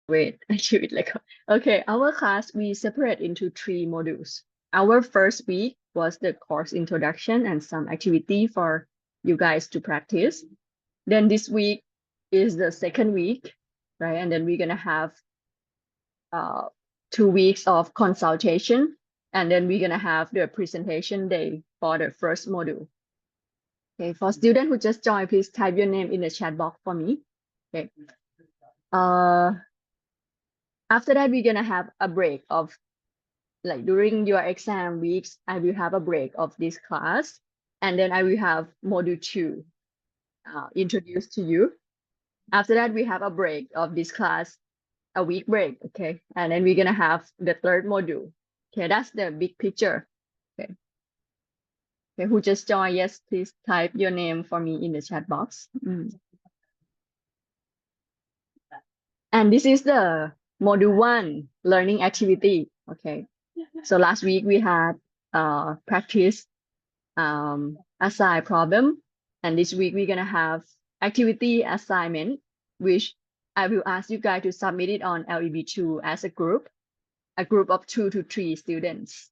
Wait, I do it like, okay, our class, we separate into 3 modules. Our first week was the course introduction and some activity for you guys to practice. Then this week is the second week, right? And then we're gonna have 2 weeks of consultation, and then we're gonna have the presentation day for the first module. Okay, for students who just joined, please type your name in the chat box for me. Okay. After that, we're gonna have a break of, like, during your exam weeks, I will have a break of this class, and then I will have module 2 introduced to you. After that, we have a break of this class, a week break, okay? And then we're gonna have the third module. Okay, that's the big picture. Okay. Okay, who just joined? Yes, please type your name for me in the chat box. And this is the module 1 learning activity. Okay. So last week we had practice assign problem, and this week we're gonna have activity assignment, which I will ask you guys to submit it on LEB2 as a group of 2 to 3 students.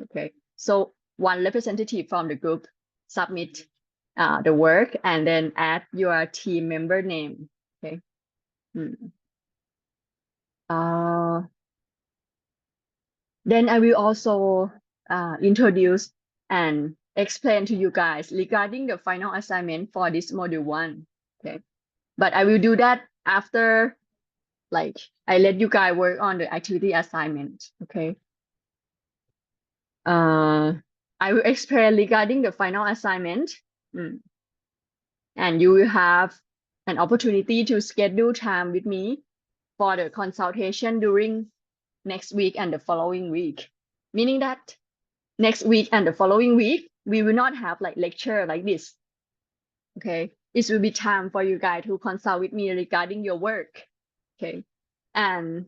Okay, so one representative from the group submit the work and then add your team member name. Okay. Then I will also introduce and explain to you guys regarding the final assignment for this module 1. Okay, but I will do that after, like, I let you guys work on the activity assignment. Okay. I will explain regarding the final assignment, and you will have an opportunity to schedule time with me for the consultation during next week and the following week, meaning that next week and the following week, we will not have like lecture like this. Okay, it will be time for you guys to consult with me regarding your work. Okay, and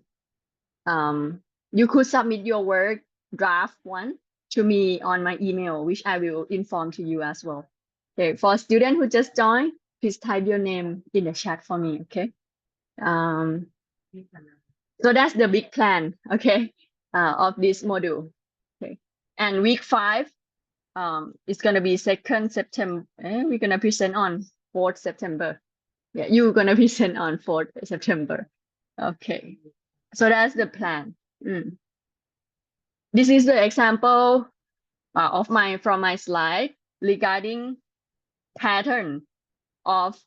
you could submit your work draft 1 to me on my email, which I will inform to you as well. Okay, for students who just joined, please type your name in the chat for me. Okay. So that's the big plan. Okay, of this module. Okay, and week 5. It's gonna be 2nd September. We're gonna present on 4th September. Yeah, you're gonna present on 4th September. Okay, so that's the plan. This is the example from my slide regarding pattern of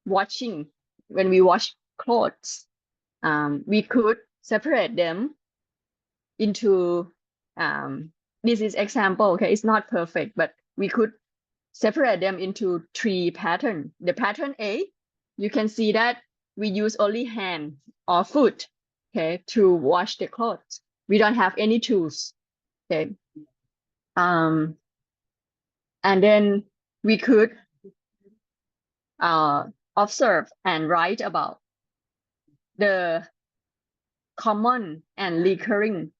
watching. When we wash clothes, we could separate them into this is example. Okay, it's not perfect, but we could separate them into 3 patterns. The pattern A, you can see that we use only hand or foot, okay, to wash the clothes. We don't have any tools. Okay. And then we could observe and write about the common and recurring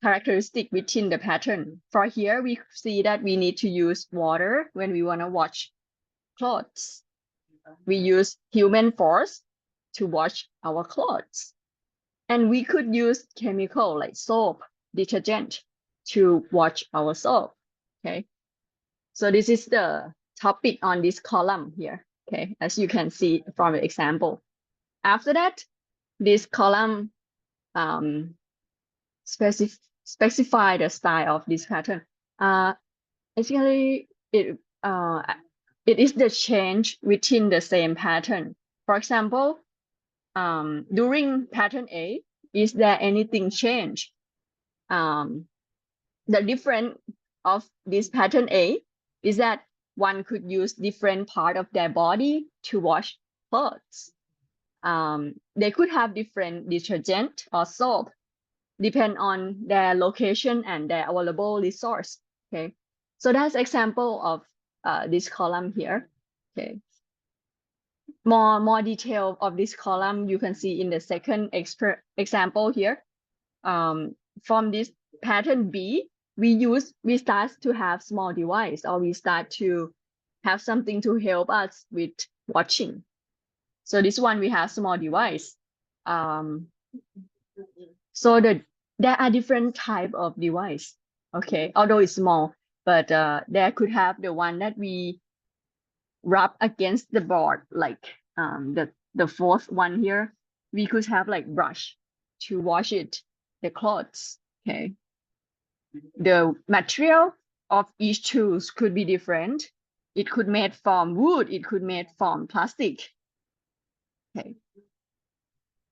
characteristic within the pattern. For here, we see that we need to use water when we want to wash clothes. We use human force to wash our clothes. And we could use chemical like soap, detergent to wash our soap. Okay. So this is the topic on this column here. Okay, as you can see from the example. After that, this column specify the style of this pattern. Actually, it is the change within the same pattern. For example, during pattern A, is there anything change? The difference of this pattern A is that one could use different part of their body to wash clothes. They could have different detergent or soap, depend on their location and their available resource. Okay, so that's example of this column here. Okay, more detail of this column you can see in the second example here. From this pattern B, we start to have small device, or we start to have something to help us with watching. So this one we have small device. So there are different type of device. Okay, although it's small, but there could have the one that we rub against the board, like the fourth one here. We could have like brush to wash the clothes. Okay, the material of each tools could be different. It could made from wood, it could made from plastic. Okay.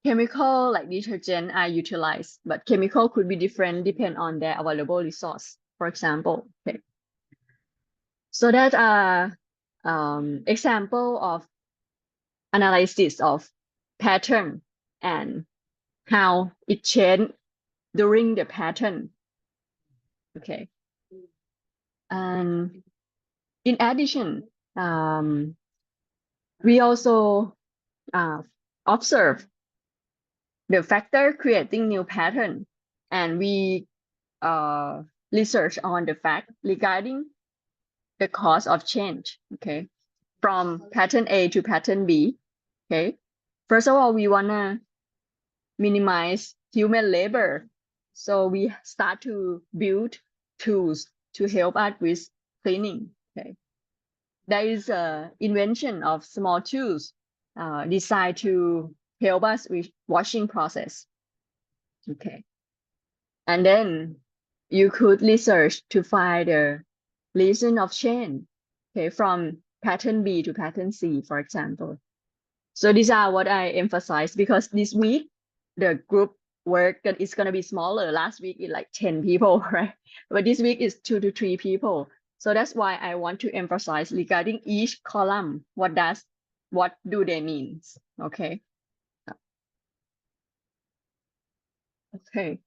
Chemical like detergent are utilized, but chemical could be different depend on their available resource, for example. Okay. So that are example of analysis of pattern and how it changed during the pattern. Okay. And in addition, we also observe the factor creating new pattern, and we research on the fact regarding the cause of change. Okay, from pattern A to pattern B. Okay, first of all, we wanna minimize human labor, so we start to build tools to help us with cleaning. Okay, there is a invention of small tools designed to help us with washing process. Okay, and then you could research to find the reason of change. Okay, from pattern B to pattern C, for example. So these are what I emphasize, because this week the group work is going to be smaller. Last week is like 10 people, right? But this week is 2 to 3 people. So that's why I want to emphasize regarding each column. What do they mean? Okay. Okay.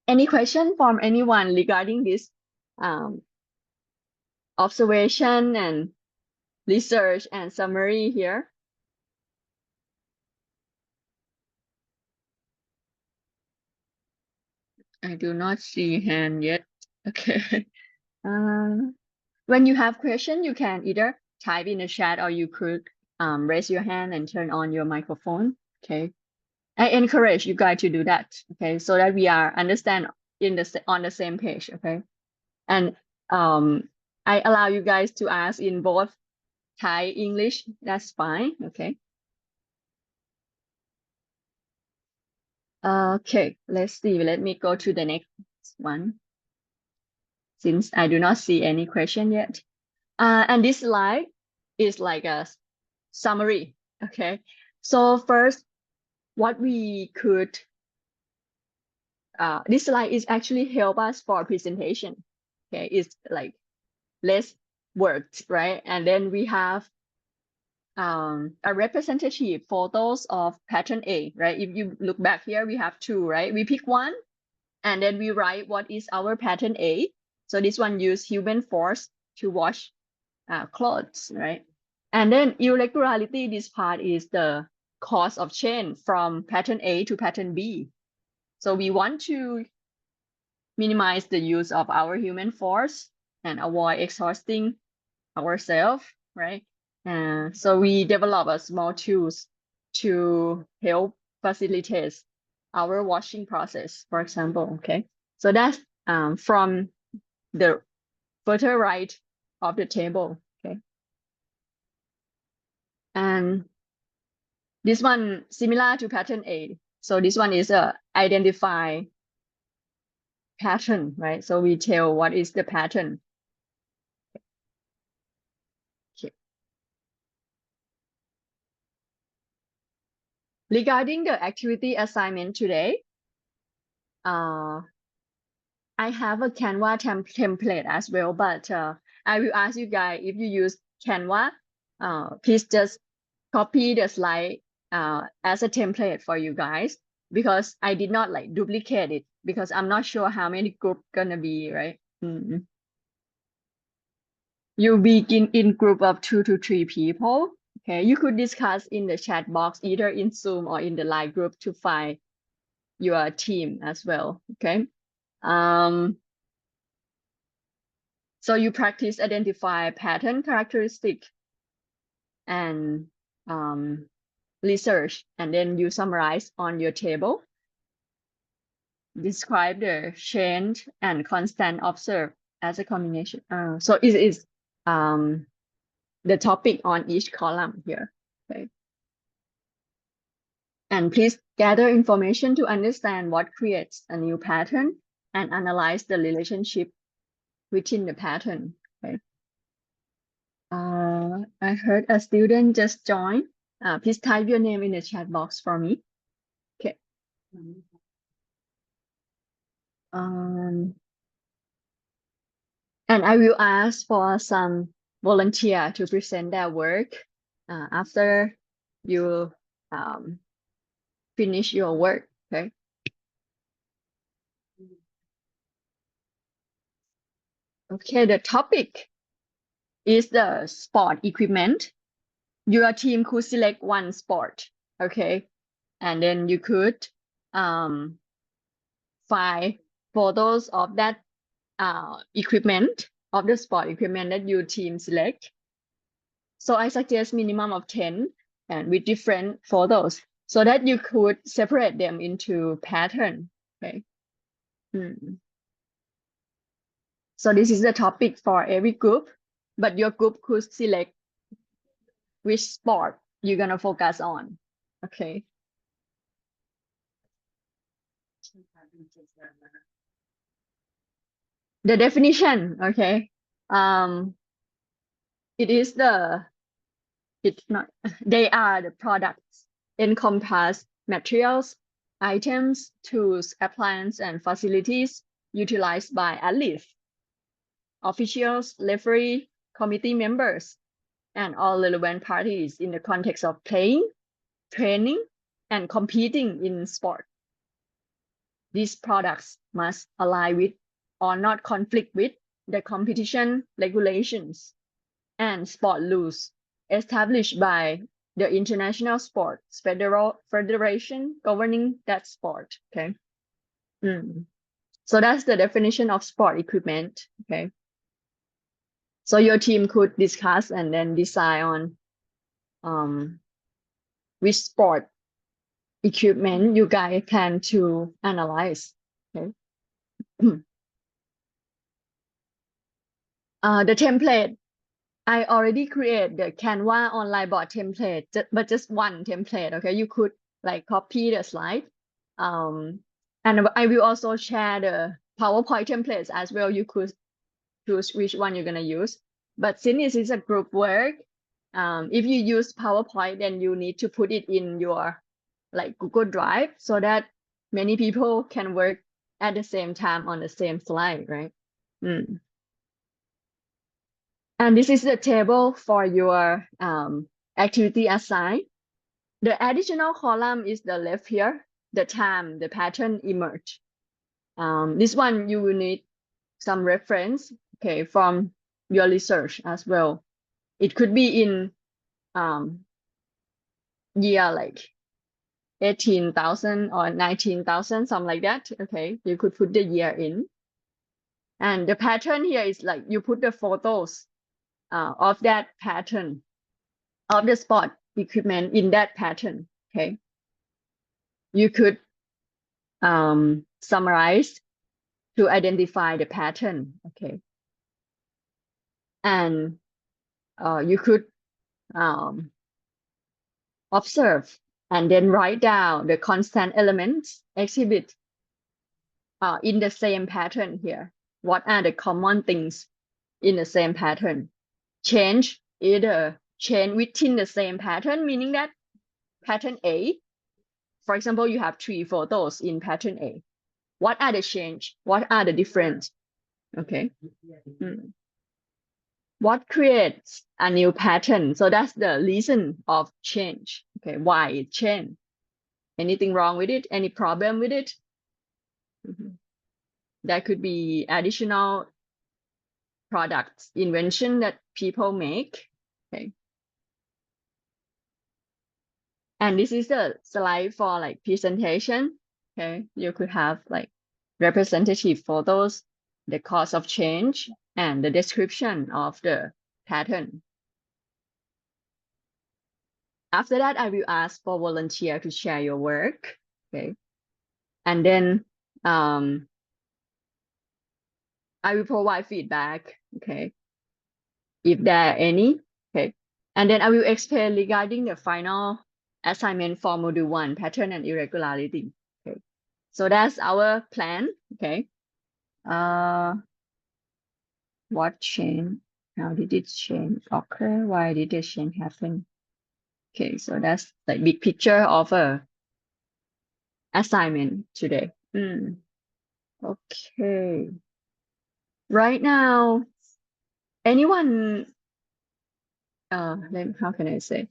Any question from anyone regarding this observation and research and summary here? I do not see hand yet. Okay. When you have question, you can either type in the chat or you could raise your hand and turn on your microphone. Okay. I encourage you guys to do that. Okay. So that we are understand on the same page. Okay. And I allow you guys to ask in both Thai, English. That's fine. Okay. Okay. Let's see. Let me go to the next one, since I do not see any question yet. And this slide is like a summary. Okay. So first, what we could, this slide is actually help us for presentation. Okay. It's like less words, right? And then we have a representative photos of pattern A, right? If you look back here, we have two, right? We pick one and then we write what is our pattern A. So this one use human force to wash clothes, right? And then irregularity, this part is the cause of change from pattern A to pattern B. So we want to minimize the use of our human force and avoid exhausting ourselves, right? So we develop a small tools to help facilitate our washing process, for example. Okay, so that's from the further right of the table. Okay, and this one similar to pattern A. So this one is a identify pattern, right? So we tell what is the pattern. Okay. Regarding the activity assignment today, I have a Canva template as well, but I will ask you guys, if you use Canva, please just copy the slide as a template for you guys, because I did not like duplicate it, because I'm not sure how many group gonna be, right? You begin in group of 2 to 3 people. Okay, you could discuss in the chat box, either in Zoom or in the live group, to find your team as well. Okay. So you practice identify pattern characteristic and research, and then you summarize on your table. Describe the change and constant observed as a combination. So it is the topic on each column here. Okay. And please gather information to understand what creates a new pattern and analyze the relationship within the pattern. Okay. I heard a student just joined. Please type your name in the chat box for me. Okay. And I will ask for some volunteer to present their work after you finish your work. Okay. Okay, the topic is the sport equipment. Your team could select one sport. Okay. And then you could find photos of that equipment, of the sport equipment that your team select. So I suggest minimum of 10 and with different photos so that you could separate them into pattern. Okay. So this is the topic for every group, but your group could select which sport you're gonna focus on. Okay. The definition, okay. It's not, they are the products encompass materials, items, tools, appliances, and facilities utilized by athletes, officials, referee, committee members, and all relevant parties in the context of playing, training, and competing in sport. These products must align with or not conflict with the competition regulations and sport rules established by the International Sports Federation governing that sport. Okay. So that's the definition of sport equipment. Okay. So your team could discuss and then decide on which sport equipment you guys plan to analyze. Okay. The template, I already created the Canva online board template, but just one template. Okay, you could like copy the slide. And I will also share the PowerPoint templates as well. You could choose which one you're gonna use. But since this is a group work, if you use PowerPoint, then you need to put it in your like Google Drive so that many people can work at the same time on the same slide, right? And this is the table for your activity assigned. The additional column is the left here, the time the pattern emerged. This one you will need some reference, okay, from your research as well. It could be in year like 18,000 or 19,000, something like that. Okay, you could put the year in. And the pattern here is like you put the photos of that pattern, of the sport equipment in that pattern. Okay, you could summarize to identify the pattern. Okay, and you could observe and then write down the constant elements exhibit in the same pattern here. What are the common things in the same pattern? Change, either change within the same pattern, meaning that pattern A, for example, you have 3 photos in pattern A. What are the change? What are the difference? Okay. What creates a new pattern? So that's the reason of change. Okay, why it changed? Anything wrong with it? Any problem with it? That could be additional products, invention that people make. Okay. And this is the slide for like presentation. Okay, you could have like representative photos, the cause of change, and the description of the pattern. After that, I will ask for volunteer to share your work. Okay. And then I will provide feedback. Okay. If there are any. Okay. And then I will explain regarding the final assignment for module 1, pattern and irregularity. Okay. So that's our plan. Okay. What changed? How did it change occur? Why did the change happen? Okay, so that's like big picture of a assignment today. Okay. Right now, anyone how can I say?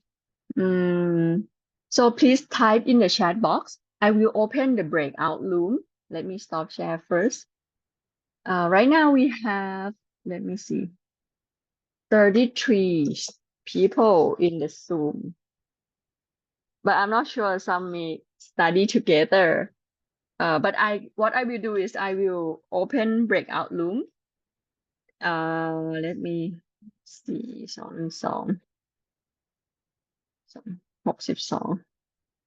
So please type in the chat box. I will open the breakout room. Let me stop share first. Right now we have, let me see, 33 people in the Zoom. But I'm not sure some may study together. But what I will do is I will open breakout room. Let me see, 62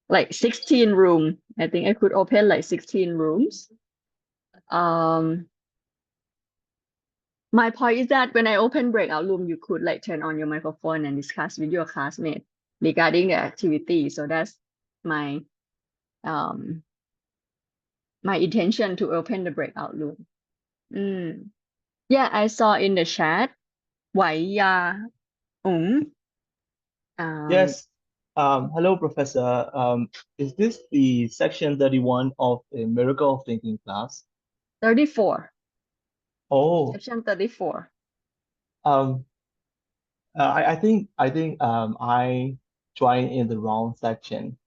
like 16 room. I think I could open like 16 rooms. My point is that when I open breakout room, you could like turn on your microphone and discuss with your classmate regarding the activity. So that's my my intention to open the breakout room. Yeah, I saw in the chat. Yes. Hello, Professor. Is this the section 31 of the Miracle of Thinking class? 34. Oh. Section 34. I think I joined in the wrong section.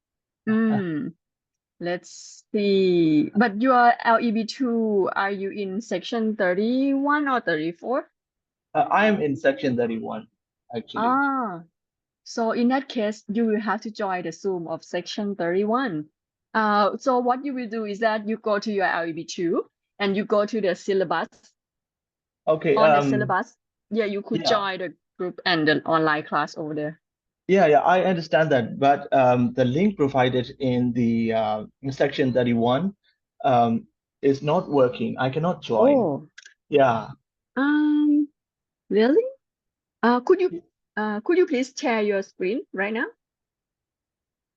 Let's see. But you are LEB2. Are you in section 31 or 34? I am in section 31, actually. So in that case, you will have to join the Zoom of section 31. So what you will do is that you go to your LEB2 and you go to the syllabus. Okay. On the syllabus, yeah, you could Yeah. join the group and the online class over there. Yeah, I understand that, but the link provided in the section 31 is not working. I cannot join. Oh. Yeah. Really? Could you please share your screen right now?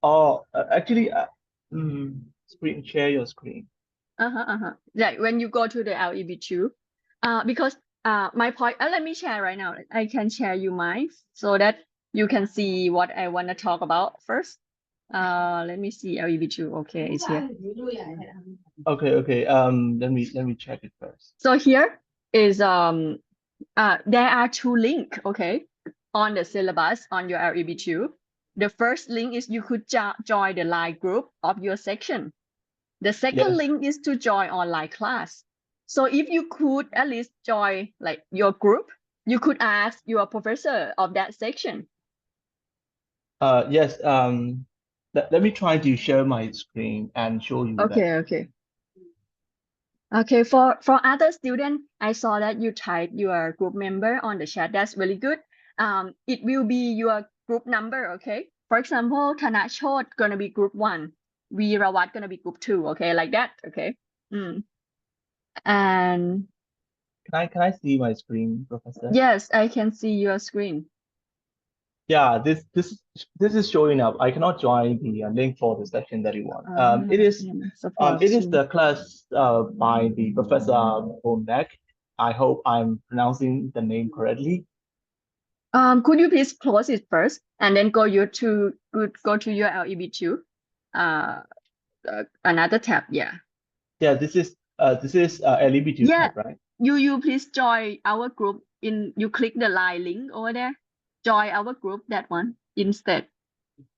Oh, actually, screen share your screen. Like when you go to the LEB2, because my point. Let me share right now. I can share you mine so that you can see what I want to talk about first. Let me see LEB2. Okay, it's here. Okay. Let me check it first. So here is there are 2 links. Okay, on the syllabus on your LEB2. The first link is you could join the Line group of your section. The second link is to join online class. So if you could at least join like your group, you could ask your professor of that section. Yes. Let me try to share my screen and show you that. Okay. For other students, I saw that you type your group member on the chat. That's really good. It will be your group number. Okay. For example, Thanachot gonna be group 1. Veerawat gonna be group 2. Okay, like that. Okay. And Can I see my screen, Professor? yes, I can see your screen. Yeah, this is showing up. I cannot join the link for the section 31. It is the class by the Professor Bonek. I hope I'm pronouncing the name correctly. Could you please close it first and then go to your LEB2, another tab. Yeah. Yeah, this is LEB2 tab, right? You please join our group you click the Line link over there. Join our group, that one instead.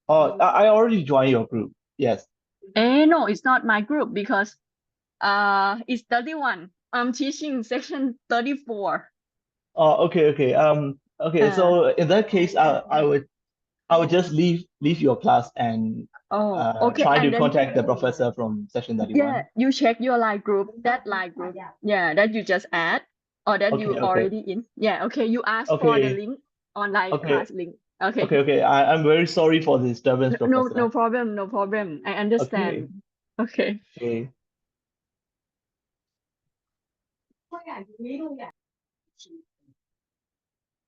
Oh, I already joined your group. Yes. No, it's not my group because it's 31. I'm teaching section 34. Oh, okay. Okay. So in that case, I would just leave your class and try to contact the professor from section 31. Yeah, you check your Line group, that Line group. Yeah, that you just add or that you already in. Yeah, okay. You ask for the link, online class link. Okay. Okay. I'm very sorry for the disturbance, No, Professor. no problem. No problem. I understand. Okay. Okay.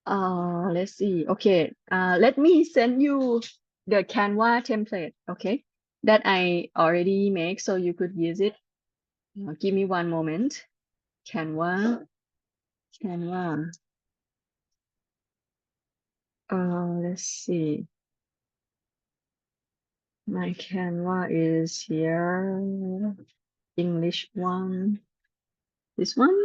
Let's see. Okay. Let me send you the Canva template. Okay. That I already make, so you could use it. Give me one moment. Canva. Let's see. My Canva is here. English one. This one.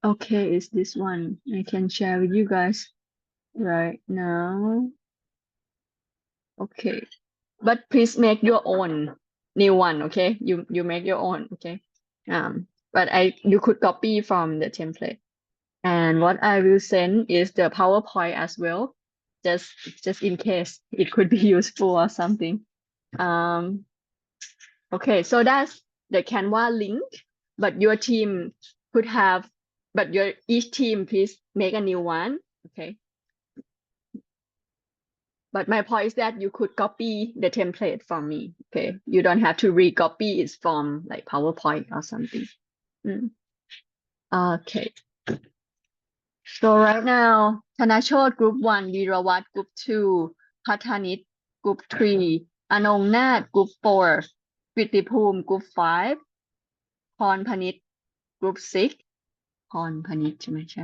Okay, it's this one. I can share with you guys right now. Okay. But please make your own new one, okay? You make your own, okay? But you could copy from the template. And what I will send is the PowerPoint as well, just in case it could be useful or something. Okay, so that's the Canva link, but your team could have, but each team please make a new one, okay? But my point is that you could copy the template from me, okay? You don't have to recopy it from like PowerPoint or something. Okay. So right now, Thanachot Group 1, Virawat Group 2, Pathanit Group 3, Anongnat Group 4, Pritipum Group 5, Pornpanit Group 6, Pornpanit ใช่ไหมใช่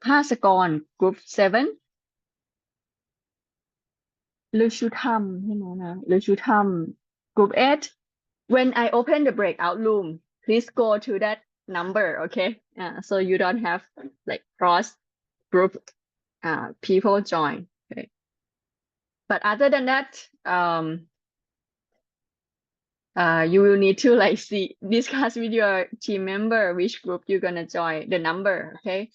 Pasakon Group 7, Lushutham ใช่ไหมนะ Lushutham Group 8. When I open the breakout room, please go to that number, okay? So you don't have like cross group people join. Okay. But other than that, you will need to like discuss with your team member which group you're gonna join, the number, okay?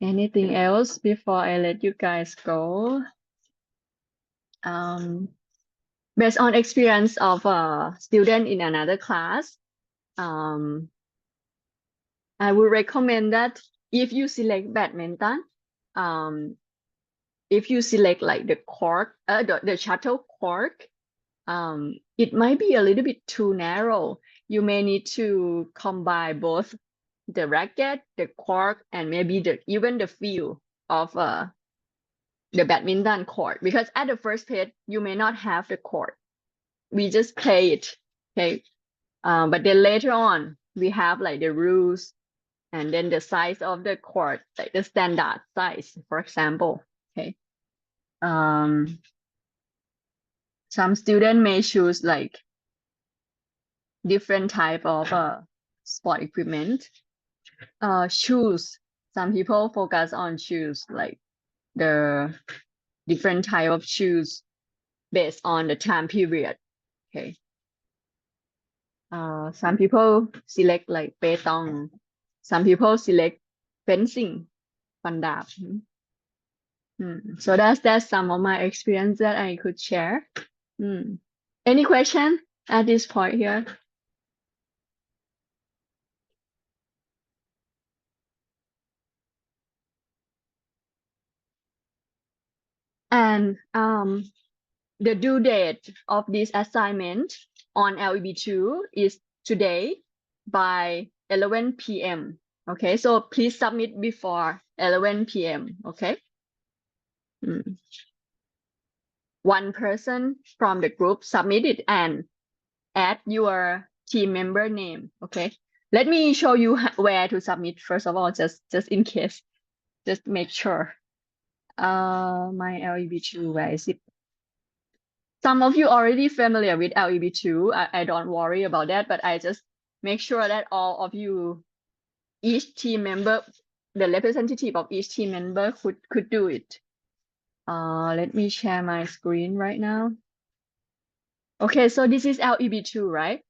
Anything else before I let you guys go? Based on experience of a student in another class, I would recommend that if you select badminton, if you select like the court, the shuttle court, it might be a little bit too narrow. You may need to combine both the racket, the court, and maybe even the field of the badminton court, because at the first page you may not have the court. We just play it, okay? But then later on we have like the rules and then the size of the court, like the standard size, for example, okay? Some student may choose like different type of sport equipment. Shoes, some people focus on shoes, like the different type of shoes based on the time period, okay? Some people select like petong, some people select fencing, pandap. So that's some of my experience that I could share. Any question at this point here? And the due date of this assignment on LEB2 is today by 11 p.m. Okay, so please submit before 11 p.m. Okay. One person from the group submit it and add your team member name. Okay. Let me show you where to submit first of all, just in case, just make sure. My LEB2, where is it? Some of you already familiar with LEB2. I don't worry about that, but I just make sure that all of you, each team member, the representative of each team member could do it. Let me share my screen right now. Okay, so this is LEB2, right?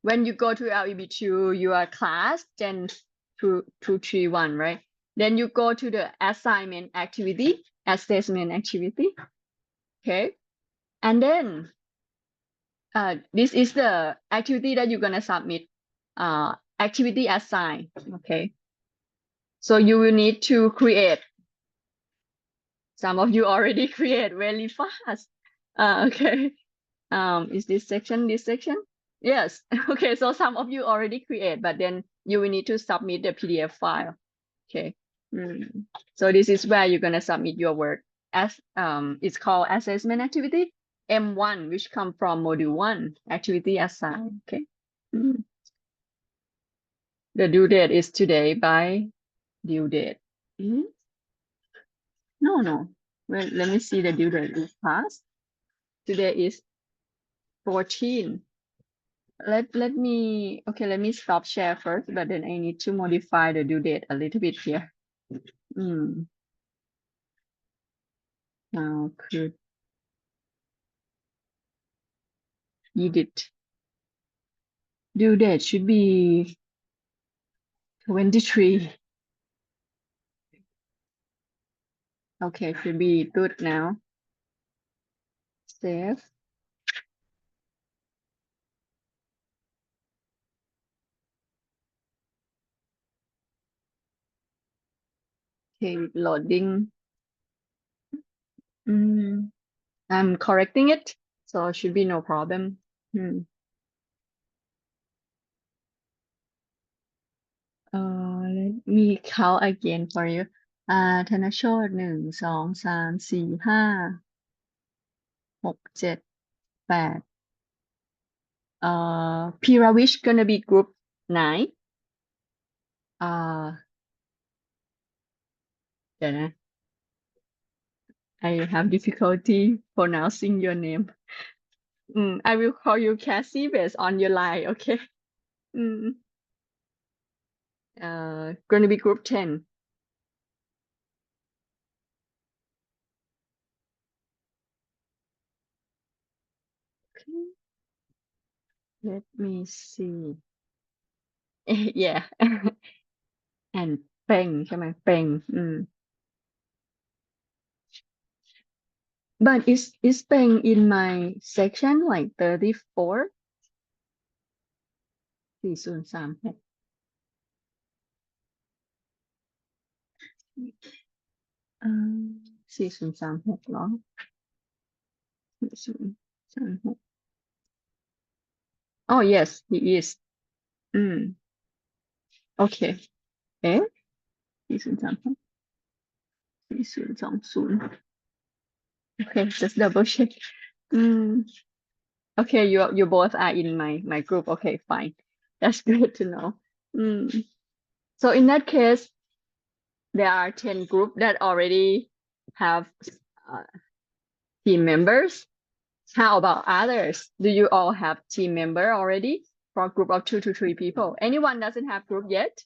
When you go to LEB2, your class, then 231, right? Then you go to the assignment activity, assessment activity. Okay. And then this is the activity that you're gonna submit. Activity assigned. Okay. So you will need to create. Some of you already create really fast. Okay. Is this section this section? Yes. Okay. So some of you already create, but then you will need to submit the PDF file. Okay. So this is where you're gonna submit your work. As it's called assessment activity M1, which come from module 1, activity assigned. Okay. The due date is today by due date. No. Well, let me see the due date is past. Today is 14. Let me stop share first, but then I need to modify the due date a little bit here. Now could edit. Due date should be 23. Okay, should be good now. Save. Okay, loading. I'm correcting it, so it should be no problem. Let me count again for you. ธนโชติ1 2 3 4 5 6 7 8 Piravish gonna be group 9. เดี๋ยวนะ I have difficulty pronouncing your name. I will call you Cassie based on your line, okay? Gonna be group 10. Okay. Let me see. Yeah. And Peng, ใช่ไหม Peng. But is Peng in my section like 34? 4036 4036เหรอ4036 Oh yes, he is. Okay. 4036 4020 Okay, just double check. Okay, you both are in my group. Okay, fine. That's good to know. So in that case, there are 10 groups that already have team members. How about others? Do you all have team member already for a group of 2 to 3 people? Anyone doesn't have group yet?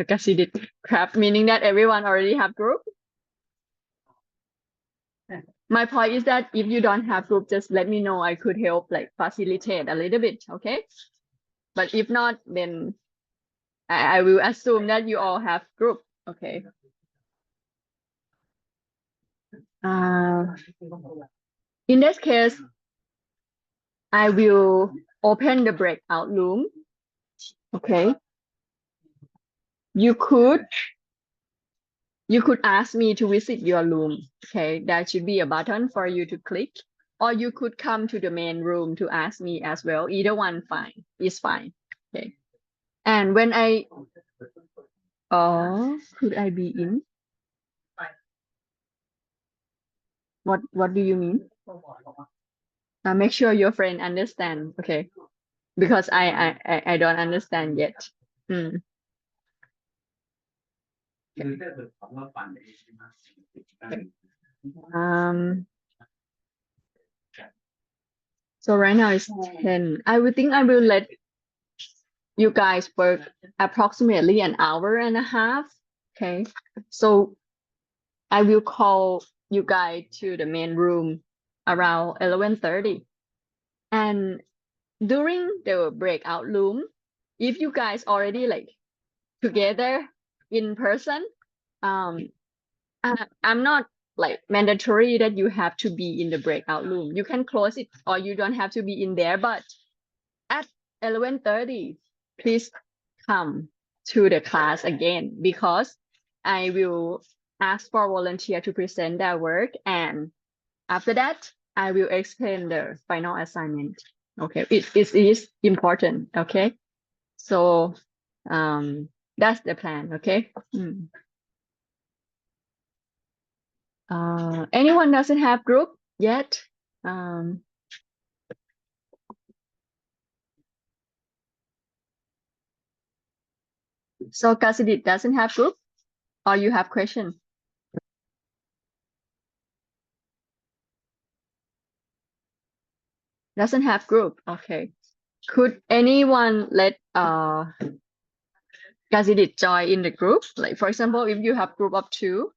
Considered crap, meaning that everyone already have group. My point is that if you don't have group, just let me know. I could help like facilitate a little bit, okay? But if not, then I will assume that you all have group, okay? In this case, I will open the breakout room, okay? You could ask me to visit your room, okay? There should be a button for you to click, or you could come to the main room to ask me as well. Either one is fine, okay? And when could I be in? What do you mean? Make sure your friend understand, okay? Because I don't understand yet. So right now it's 10. I will let you guys work approximately an hour and a half. Okay. So I will call you guys to the main room around 11:30. And during the breakout room, if you guys already like together in person. I'm not like mandatory that you have to be in the breakout room. You can close it or you don't have to be in there, but at 11:30, please come to the class again because I will ask for volunteer to present their work, and after that, I will explain the final assignment. Okay, it is important. Okay, so that's the plan. Okay. Anyone doesn't have group yet? So Kasidit doesn't have group, or you have question? Doesn't have group. Okay. Could anyone let Kasidit join in the group? Like for example, if you have group of 2,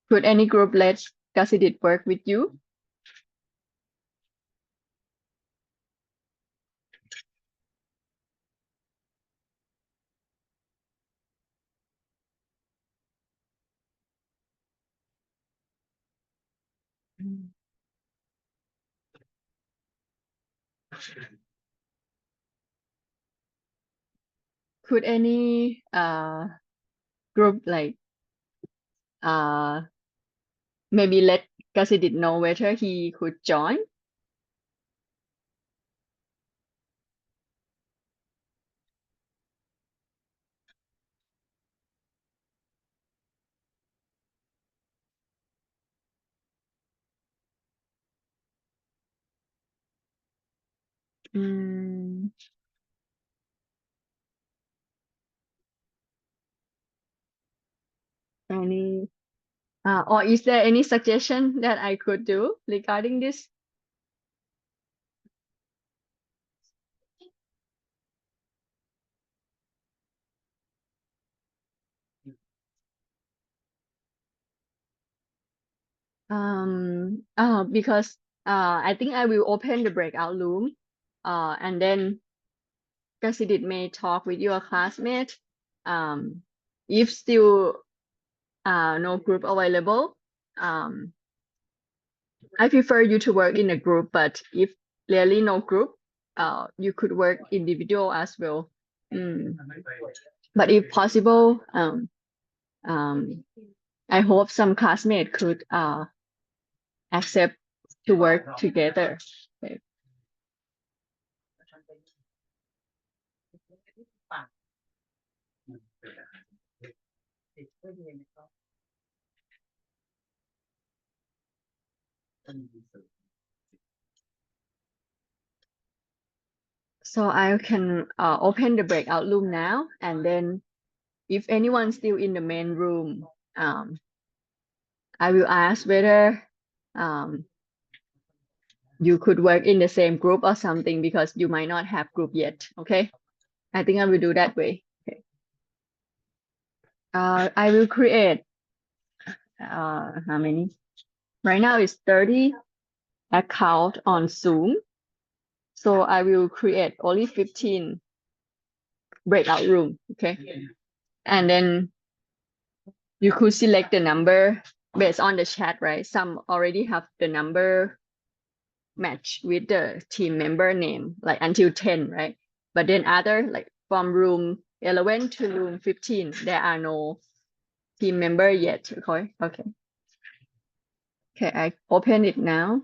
could any group let Kasidit work with you? Could any group like maybe let Kasidit know whether he could join? Any or is there any suggestion that I could do regarding this? Because I think I will open the breakout room, and then Kasidit may talk with your classmate. If still no group available, I prefer you to work in a group, but if really no group, you could work individual as well. But if possible, I hope some classmates could accept to work together. Okay. So I can open the breakout room now, and then if anyone's still in the main room, I will ask whether you could work in the same group or something because you might not have group yet. Okay, I think I will do that way. Okay. I will create how many? Right now it's 30 account on Zoom. So I will create only 15 breakout room. Okay. And then you could select the number based on the chat, right? Some already have the number match with the team member name, like until 10, right? But then other, like from room 11 to room 15, there are no team member yet. Okay. Okay. Okay, I open it now.